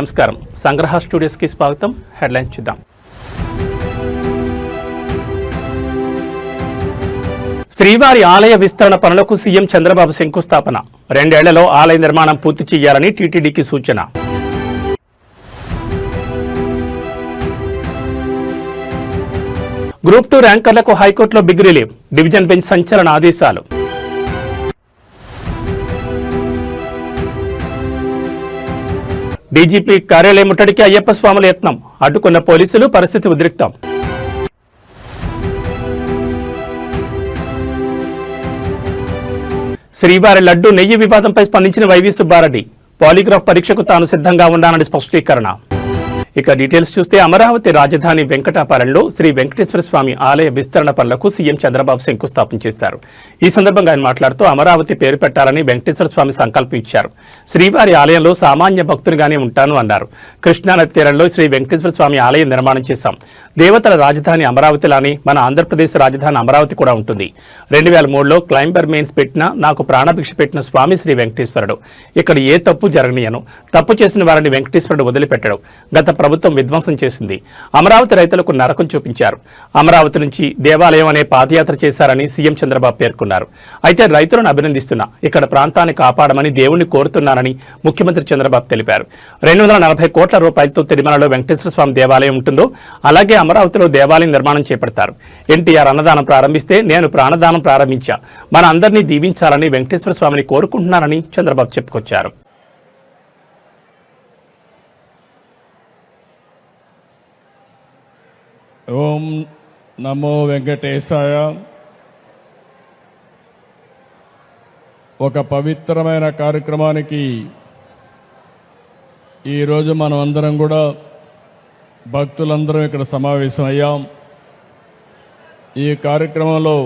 నమస్కారం. సంగ్రహ స్టూడియోస్కి స్వాగతం. హెడ్లైన్స్ చూద్దాం. శ్రీవారి ఆలయ విస్తరణ పనులకు సీఎం చంద్రబాబు శంకుస్థాపన. 2 ఏళ్లలో ఆలయ నిర్మాణం పూర్తి చేయాలని టీటీడీకి సూచన. గ్రూప్ 2 ర్యాంకర్లకు హైకోర్టులో బిగ్ రిలీఫ్. డివిజన్ బెంచ్ సంచలన ఆదేశాలు. డీజీపీ కార్యాలయం ముట్టడికి అయ్యప్ప స్వాముల యత్నం. అడ్డుకున్న పోలీసులు. పరిస్థితి ఉద్రిక్తం. శ్రీవారి లడ్డు నెయ్యి వివాదంపై స్పందించిన వైవి సుబ్బారెడ్డి. పాలిగ్రాఫ్ పరీక్షకు తాను సిద్ధంగా ఉన్నానని స్పష్టీకరణ. ఇక డీటెయిల్స్ చూస్తే అమరావతి రాజధాని వెంకటాపాలెంలో శ్రీ వెంకటేశ్వర స్వామి ఆలయ విస్తరణ పనులకు సీఎం చంద్రబాబు శంకుస్థాపన చేశారు. ఈ సందర్భంగా ఆయన మాట్లాడుతూ అమరావతి పేరు పెట్టాలని వెంకటేశ్వర స్వామి సంకల్పం ఇచ్చారు. శ్రీవారి ఆలయంలో సామాన్య భక్తునిగానే ఉంటాను అన్నారు. కృష్ణానది తీరంలో శ్రీ వెంకటేశ్వర స్వామి ఆలయం నిర్మాణం చేశాం. దేవతల రాజధాని అమరావతిలానే మన ఆంధ్రప్రదేశ్ రాజధాని అమరావతి కూడా ఉంటుంది. 2003లో క్లైంబర్ మెయిన్స్ పెట్టిన నాకు ప్రాణభిక్ష పెట్టిన స్వామి శ్రీ వెంకటేశ్వరుడు. ఇక్కడ ఏ తప్పు జరగనీయను. తప్పు చేసిన వారిని వెంకటేశ్వరుడు వదిలిపెట్టడు. గత ప్రభుత్వం విధ్వంసం చేసింది. అమరావతి రైతులకు నరకం చూపించారు. అమరావతి నుంచి దేవాలయం అనే పాదయాత్ర చేశారని సీఎం చంద్రబాబు పేర్కొన్నారు. అయితే రైతులను అభినందిస్తున్నా. ఇక్కడ ప్రాంతాన్ని కాపాడమని దేవుణ్ణి కోరుతున్నానని ముఖ్యమంత్రి చంద్రబాబు తెలిపారు. 240 కోట్ల రూపాయలతో తిరుమలలో వెంకటేశ్వర స్వామి దేవాలయం ఉంటుందో అలాగే అమరావతిలో దేవాలయం నిర్మాణం చేపడతారు. ఎన్టీఆర్ అన్నదానం ప్రారంభిస్తే నేను ప్రాణదానం ప్రారంభించా. మన అందరినీ దీవించాలని వెంకటేశ్వర స్వామిని కోరుకుంటున్నానని చంద్రబాబు చెప్పుకొచ్చారు. ఓం నమో వెంకటేశాయ. ఒక పవిత్రమైన కార్యక్రమానికి ఈరోజు మనం అందరం కూడా భక్తులందరం ఇక్కడ సమావేశమయ్యాం. ఈ కార్యక్రమంలో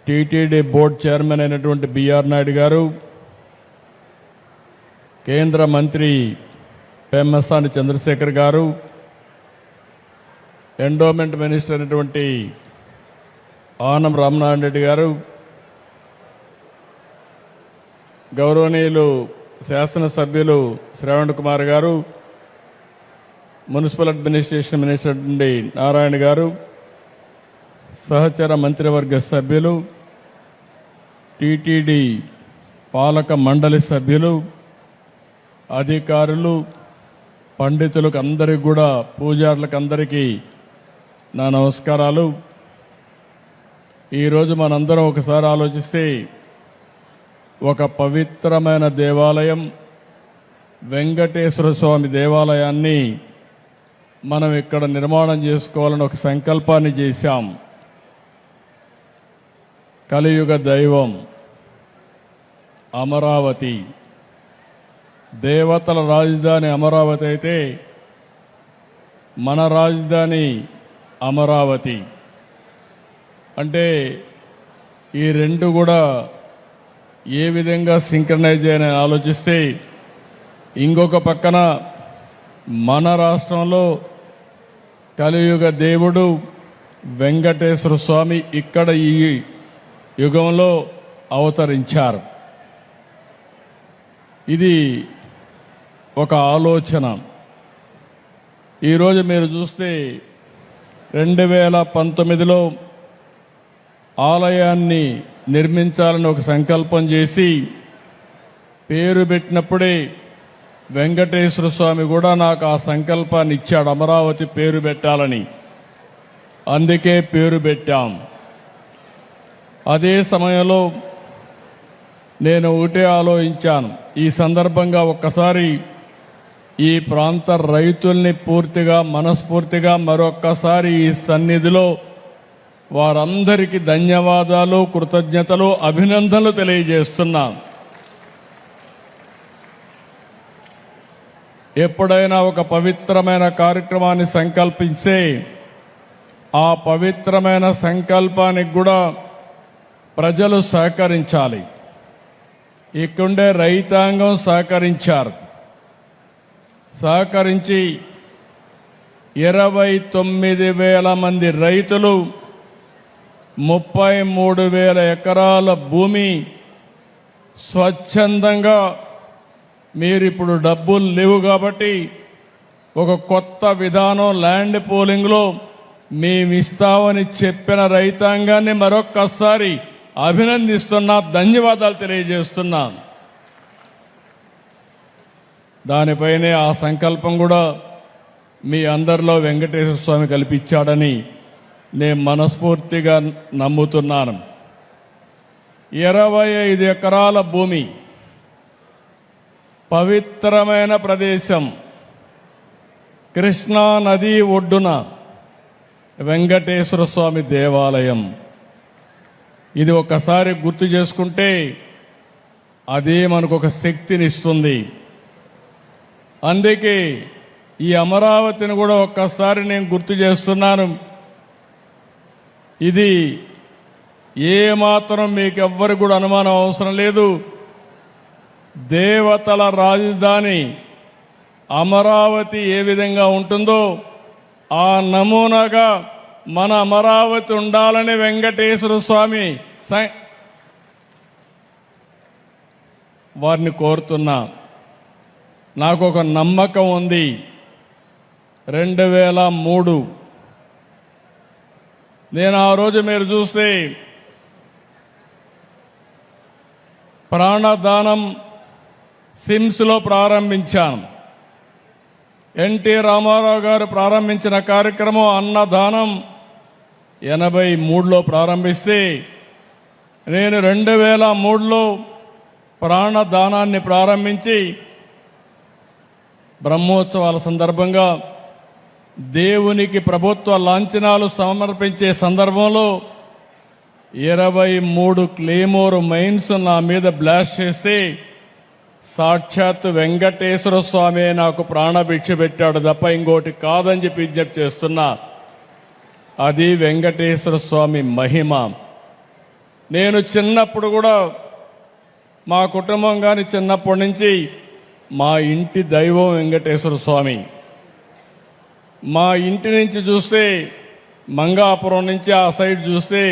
టీటీడీ బోర్డు చైర్మన్ అయినటువంటి బిఆర్ నాయుడు గారు, కేంద్ర మంత్రి పెమ్మసాని చంద్రశేఖర్ గారు, ఎండోమెంట్ మినిస్టర్ అయినటువంటి ఆనం రామనారాయణ రెడ్డి గారు, గౌరవనీయులు శాసనసభ్యులు శ్రవణ్ కుమార్ గారు, మున్సిపల్ అడ్మినిస్ట్రేషన్ మినిస్టర్ నుండి నారాయణ గారు, సహచర మంత్రివర్గ సభ్యులు, టీటీడీ పాలక మండలి సభ్యులు, అధికారులు, పండితులకు అందరికీ కూడా, పూజారులకు అందరికీ నా నమస్కారాలు. ఈరోజు మనందరం ఒకసారి ఆలోచిస్తే ఒక పవిత్రమైన దేవాలయం వెంకటేశ్వర స్వామి దేవాలయాన్ని మనం ఇక్కడ నిర్మాణం చేసుకోవాలని ఒక సంకల్పాన్ని చేశాం. కలియుగ దైవం అమరావతి, దేవతల రాజధాని అమరావతి అయితే మన రాజధాని అమరావతి. అంటే ఈ రెండు కూడా ఏ విధంగా సింక్రనైజ్ అని ఆలోచిస్తే, ఇంకొక పక్కన మన రాష్ట్రంలో కలియుగ దేవుడు వెంకటేశ్వర స్వామి ఇక్కడ ఈ యుగంలో అవతరించారు. ఇది ఒక ఆలోచన. ఈరోజు మీరు చూస్తే 2019లో ఆలయాన్ని నిర్మించాలని ఒక సంకల్పం చేసి పేరు పెట్టినప్పుడే వెంకటేశ్వర స్వామి కూడా నాకు ఆ సంకల్పాన్ని ఇచ్చాడు, అమరావతి పేరు పెట్టాలని. అందుకే పేరు పెట్టాం. అదే సమయంలో నేను ఒకటే ఆలోచించాను. ఈ సందర్భంగా ఒక్కసారి ఈ ప్రాంత రైతుల్ని పూర్తిగా మనస్ఫూర్తిగా మరొక్కసారి ఈ సన్నిధిలో వారందరికీ ధన్యవాదాలు, కృతజ్ఞతలు, అభినందనలు తెలియజేస్తున్నాను. ఎప్పుడైనా ఒక పవిత్రమైన కార్యక్రమాన్ని సంకల్పిస్తే ఆ పవిత్రమైన సంకల్పానికి కూడా ప్రజలు సహకరించాలి. ఇక్కడే రైతాంగం సహకరించి 29,000 మంది రైతులు 33,000 ఎకరాల భూమి స్వచ్ఛందంగా మీరిప్పుడు డబ్బులు లేవు కాబట్టి ఒక కొత్త విధానం ల్యాండ్ పోలింగ్లో మేమిస్తామని చెప్పిన రైతాంగాన్ని మరొక్కసారి అభినందిస్తున్నా, ధన్యవాదాలు తెలియజేస్తున్నా. దానిపైనే ఆ సంకల్పం కూడా మీ అందరిలో వెంకటేశ్వర స్వామి కల్పించాడని నేను మనస్ఫూర్తిగా నమ్ముతున్నాను. 25 ఎకరాల భూమి, పవిత్రమైన ప్రదేశం, కృష్ణా నది ఒడ్డున వెంకటేశ్వర స్వామి దేవాలయం. ఇది ఒక్కసారి గుర్తు చేసుకుంటే అదే మనకు ఒక శక్తినిస్తుంది. అందుకే ఈ అమరావతిని కూడా ఒక్కసారి నేను గుర్తు చేస్తున్నాను. ఇది ఏమాత్రం మీకెవ్వరికి కూడా అనుమానం అవసరం లేదు. దేవతల రాజధాని అమరావతి ఏ విధంగా ఉంటుందో ఆ నమూనాగా మన అమరావతి ఉండాలని వెంకటేశ్వర స్వామి వారిని కోరుతున్నా. నాకు ఒక నమ్మకం ఉంది. 2003 నేను ఆ రోజు మీరు చూస్తే ప్రాణదానం సిమ్స్లో ప్రారంభించాను. ఎన్టీ రామారావు గారు ప్రారంభించిన కార్యక్రమం అన్నదానం 83లో ప్రారంభిస్తే నేను 2003లో ప్రాణదానాన్ని ప్రారంభించి బ్రహ్మోత్సవాల సందర్భంగా దేవునికి ప్రభుత్వ లాంఛనాలు సమర్పించే సందర్భంలో 23 క్లేమోర్ మైన్స్ నా మీద బ్లాస్ట్ చేస్తే సాక్షాత్ వెంకటేశ్వర స్వామి నాకు ప్రాణభిక్ష పెట్టాడు తప్ప ఇంకోటి కాదని చెప్పి విజ్ఞప్తి చేస్తున్నా. అది వెంకటేశ్వర స్వామి మహిమ. నేను చిన్నప్పుడు కూడా మా కుటుంబం కానీ చిన్నప్పటి నుంచి మా ఇంటి దైవం వెంకటేశ్వర స్వామి. మా ఇంటి నుంచి చూస్తే మంగాపురం నుంచి ఆ సైడ్ చూస్తే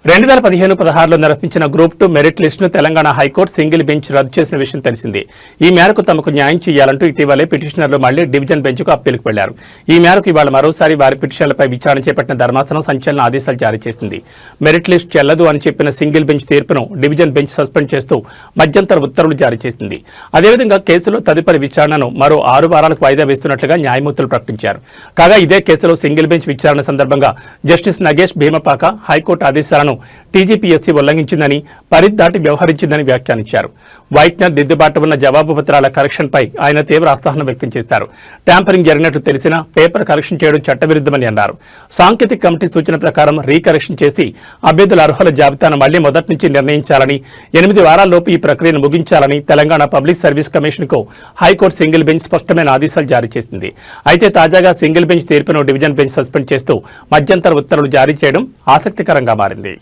2015-16లో నిర్వహించిన గ్రూప్ 2 మెరిట్ లిస్టును తెలంగాణ హైకోర్టు సింగిల్ బెంచ్ రద్దు చేసిన విషయం తెలిసిందే. ఈ మేరకు తమకు న్యాయం చేయాలంటూ ఇటీవలే పిటిషనర్లు మళ్లీ డివిజన్ బెంచ్కు అప్పీలుకు వెళ్లారు. ఈ మేరకు ఇవాళ మరోసారి వారి పిటిషన్లపై విచారణ చేపట్టిన ధర్మాసనం సంచలన ఆదేశాలు జారీ చేసింది. మెరిట్ లిస్ట్ చెల్లదు అని చెప్పిన సింగిల్ బెంచ్ తీర్పును డివిజన్ బెంచ్ సస్పెండ్ చేస్తూ మధ్యంతర ఉత్తర్వులు జారీ చేసింది. అదేవిధంగా కేసులో తదుపరి విచారణను మరో 6 వారాలకు వాయిదా వేస్తున్నట్లుగా న్యాయమూర్తులు ప్రకటించారు. కాగా ఇదే కేసులో సింగిల్ బెంచ్ విచారణ సందర్భంగా జస్టిస్ నగేష్ భీమపాక హైకోర్టు ఆదేశాలను టీజీపీఎస్సీ ఉల్లంఘించిందని, పరిధి దాటి వ్యవహరించిందని వ్యాఖ్యానించారు. వైట్నర్ దిద్దుబాటు ఉన్న జవాబు పత్రాల కరెక్షన్పై ఆయన తీవ్ర అసహనం వ్యక్తం చేశారు. ట్యాంపరింగ్ జరిగినట్లు తెలిసినా పేపర్ కరెక్షన్ చేయడం చట్టవిరుద్ధమని అన్నారు. సాంకేతిక కమిటీ సూచన ప్రకారం రీకరెక్షన్ చేసి అభ్యర్థుల అర్హుల జాబితాను మళ్లీ మొదటి నుంచి నిర్ణయించాలని, 8 వారాల్లోపు ఈ ప్రక్రియను ముగించాలని తెలంగాణ పబ్లిక్ సర్వీస్ కమిషన్కు హైకోర్టు సింగిల్ బెంచ్ స్పష్టమైన ఆదేశాలు జారీ చేసింది. అయితే తాజాగా సింగిల్ బెంచ్ తీర్పును డివిజన్ బెంచ్ సస్పెండ్ చేస్తూ మధ్యంతర ఉత్తర్వులు జారీ చేయడం ఆసక్తికరంగా మారింది.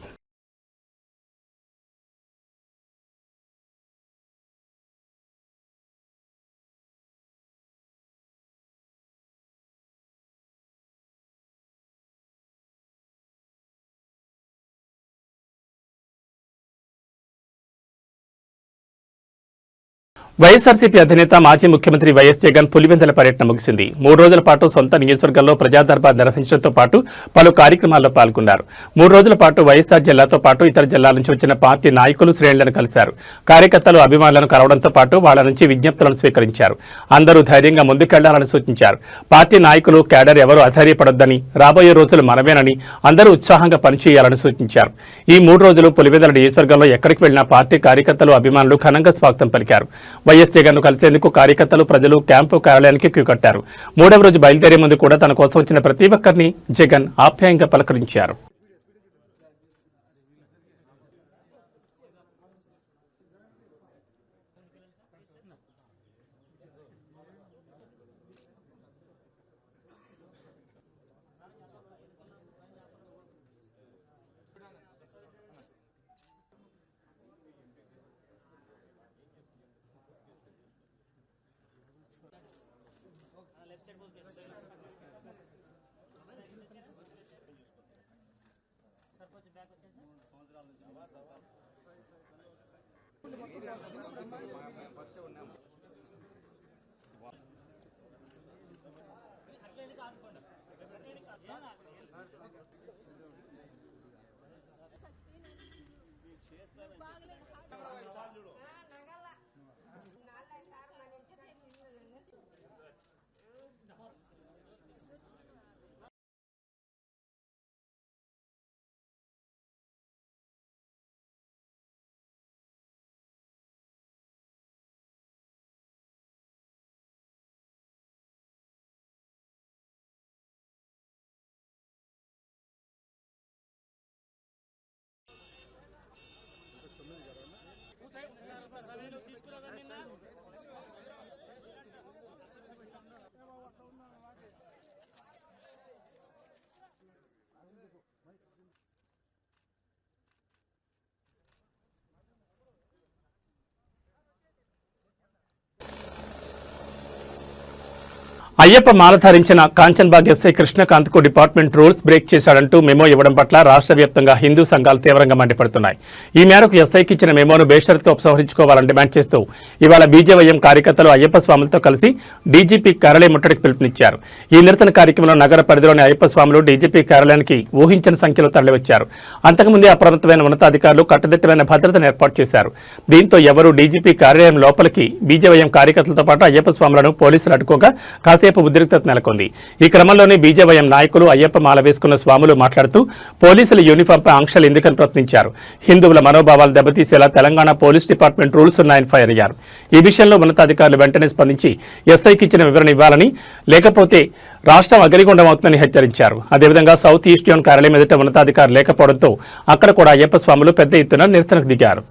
వైఎస్ఆర్సీపీ అధినేత మాజీ ముఖ్యమంత్రి వైఎస్ జగన్ పులివెందుల పర్యటన ముగిసింది. 3 రోజుల పాటు సొంత నియోజకవర్గంలో ప్రజాదర్బార్ నిర్వహించడంతో పాటు పలు కార్యక్రమాల్లో పాల్గొన్నారు. 3 రోజుల పాటు వైఎస్ఆర్ జిల్లాతో పాటు ఇతర జిల్లాల నుంచి వచ్చిన పార్టీ నాయకులు, శ్రేణులను కలిశారు. కార్యకర్తలు, అభిమానులను కలవడంతో పాటు వాళ్ల నుంచి విజ్ఞప్తులను స్వీకరించారు. అందరూ ధైర్యంగా ముందుకెళ్లాలని సూచించారు. పార్టీ నాయకులు, క్యాడర్ ఎవరూ అధైర్యపడొద్దని, రాబోయే రోజులు మనమేనని, అందరూ ఉత్సాహంగా పనిచేయాలని సూచించారు. ఈ 3 రోజులు పులివెందుల నియోజకవర్గంలో ఎక్కడికి వెళ్లినా పార్టీ కార్యకర్తలు, అభిమానులు ఘనంగా స్వాగతం పలికారు. వైఎస్ జగన్ ను కలిసేందుకు కార్యకర్తలు, ప్రజలు క్యాంపు కార్యాలయానికి క్యూ కట్టారు. 3వ రోజు బయలుదేరే ముందు కూడా తన కోసం వచ్చిన ప్రతి ఒక్కరిని జగన్ ఆప్యాయంగా పలకరించారు. అయ్యప్ప మాల ధరించిన కాంచన్బాగ్ ఎస్ఐ కృష్ణకాంత్ కు డిపార్ట్మెంట్ రూల్స్ బ్రేక్ చేశాడంటూ మెమో ఇవ్వడం పట్ల రాష్ట్ర వ్యాప్తంగా హిందూ సంఘాలు తీవ్రంగా మండిపడుతున్నాయి. ఈ మేరకు ఎస్ఐకి ఇచ్చిన మెమోను బేషరతుగా ఉపసంహరించుకోవాలని డిమాండ్ చేస్తూ ఇవాళ బీజేవైఎం కార్యకర్తలు అయ్యప్ప స్వాములతో కలిసి డీజీపీ కార్యాలయం ముట్టడికి పిలుపునిచ్చారు. ఈ నిరసన కార్యక్రమంలో నగర పరిధిలోని అయ్యప్ప స్వాములు డీజీపీ కార్యాలయానికి ఊహించిన సంఖ్యలో తరలివచ్చారు. అంతకుముందే అప్రమత్తమైన ఉన్నతాధికారులు కట్టుదిట్టమైన భద్రతను ఏర్పాటు చేశారు. దీంతో ఎవరూ డీజీపీ కార్యాలయం లోపలికి బీజేవైఎం కార్యకర్తలతో పాటు అయ్యప్ప స్వాములను పోలీసులు అడ్డుకోగా కాసేపు ఉద్రిక్తత నెలకొంది. ఈ క్రమంలోనే బీజేవైఎం నాయకులు అయ్యప్ప మాల వేసుకున్న స్వాములు మాట్లాడుతూ పోలీసుల యూనిఫాంపై ఆంక్షలు ఎందుకని ప్రశ్నించారు. హిందువుల మనోభావాలు దెబ్బతీసేలా తెలంగాణ పోలీస్ డిపార్ట్మెంట్ రూల్స్ ఉన్నాయని ఫైర్ అయ్యారు. ఈ విషయంలో ఉన్నతాధికారులు వెంటనే స్పందించి ఎస్ఐకి ఇచ్చిన వివరణ ఇవ్వాలని, లేకపోతే రాష్ట్రం అగ్నిగుండం అవుతుందని హెచ్చరించారు. అదేవిధంగా సౌత్ ఈస్ట్ జోన్ కార్యాలయం ఎదుట ఉన్నతాధికారులు లేకపోవడంతో అక్కడ కూడా అయ్యప్ప స్వాములు పెద్ద ఎత్తున నిరసనకు దిగారు.